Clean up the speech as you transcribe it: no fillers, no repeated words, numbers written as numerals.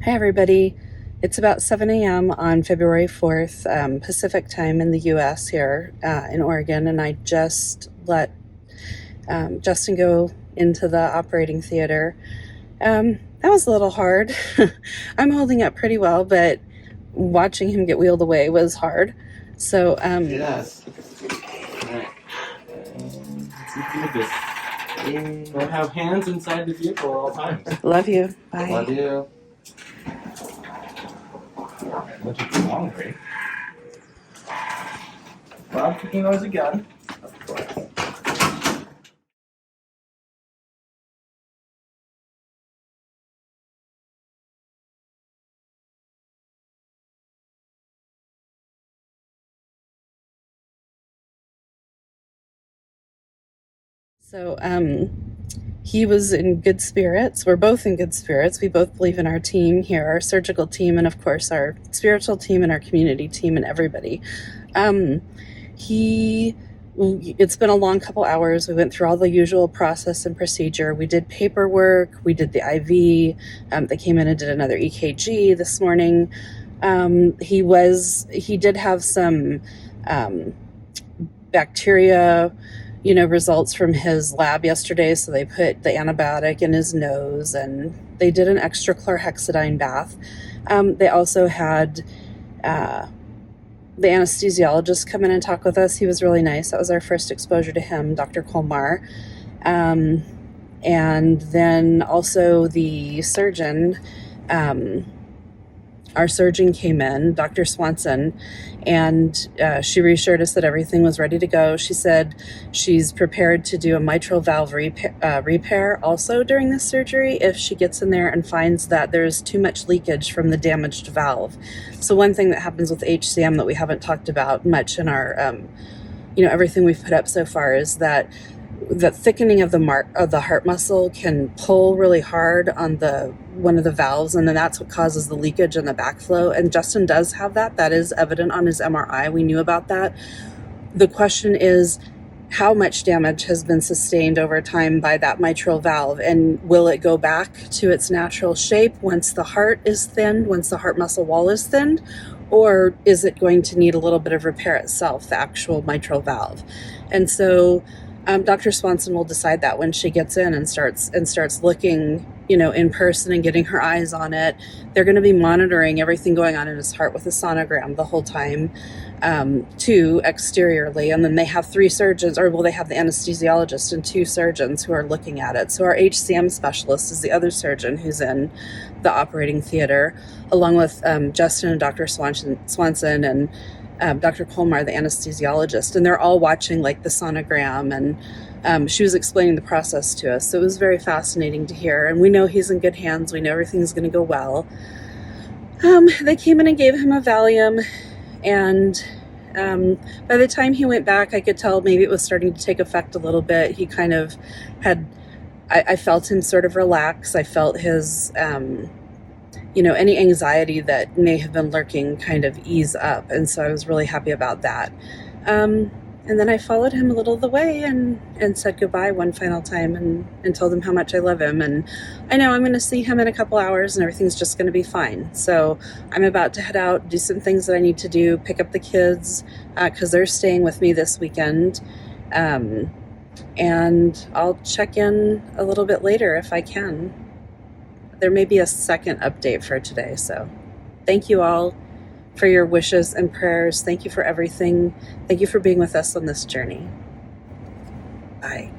Hi everybody. It's about 7 a.m. on February 4th, Pacific time in the US here in Oregon, and I just let Justin go into the operating theater. That was a little hard. I'm holding up pretty well, but watching him get wheeled away was hard. So, Yes. Alright. We'll have hands inside the vehicle at all times. Love you. Bye. Love you. That took too long, right? Bob, kicking noise again. Of course. So, he was in good spirits. We're both in good spirits. We both believe in our team here, our surgical team, and of course our spiritual team and our community team and everybody. It's been a long couple hours. We went through all the usual process and procedure. We did paperwork. We did the IV. They came in and did another EKG this morning. He did have some bacteria results from his lab yesterday, so they put the antibiotic in his nose and they did an extra chlorhexidine bath. They also had the anesthesiologist come in and talk with us. He was really nice. That was our first exposure to him, Dr. Kolmar. And then also the surgeon, our surgeon came in, Dr. Swanson, and she reassured us that everything was ready to go. She said she's prepared to do a mitral valve repair also during this surgery if she gets in there and finds that there's too much leakage from the damaged valve. So one thing that happens with HCM that we haven't talked about much in our, everything we've put up so far is that the thickening of the heart muscle can pull really hard on one of the valves, and then that's what causes the leakage and the backflow. And Justin does have that. That is evident on his MRI. We knew about that. The question is, how much damage has been sustained over time by that mitral valve, and will it go back to its natural shape once the heart is thinned, once the heart muscle wall is thinned, or is it going to need a little bit of repair itself, the actual mitral valve? And so Dr. Swanson will decide that when she gets in and starts looking, in person and getting her eyes on it. They're going to be monitoring everything going on in his heart with a sonogram the whole time, too, exteriorly. And then they have three surgeons, they have the anesthesiologist and two surgeons who are looking at it. So our HCM specialist is the other surgeon who's in the operating theater, along with Justin and Dr. Swanson and Dr. Kolmar, the anesthesiologist, and they're all watching like the sonogram, and she was explaining the process to us. So it was very fascinating to hear, and we know he's in good hands. We know everything's going to go well. They came in and gave him a Valium, and by the time he went back, I could tell maybe it was starting to take effect a little bit. He kind of had, I felt him sort of relax. I felt his any anxiety that may have been lurking kind of ease up. And so I was really happy about that. And then I followed him a little of the way and said goodbye one final time and told him how much I love him. And I know I'm going to see him in a couple hours and everything's just going to be fine. So I'm about to head out, do some things that I need to do, pick up the kids because they're staying with me this weekend. And I'll check in a little bit later if I can. There may be a second update for today. So thank you all for your wishes and prayers. Thank you for everything. Thank you for being with us on this journey. Bye.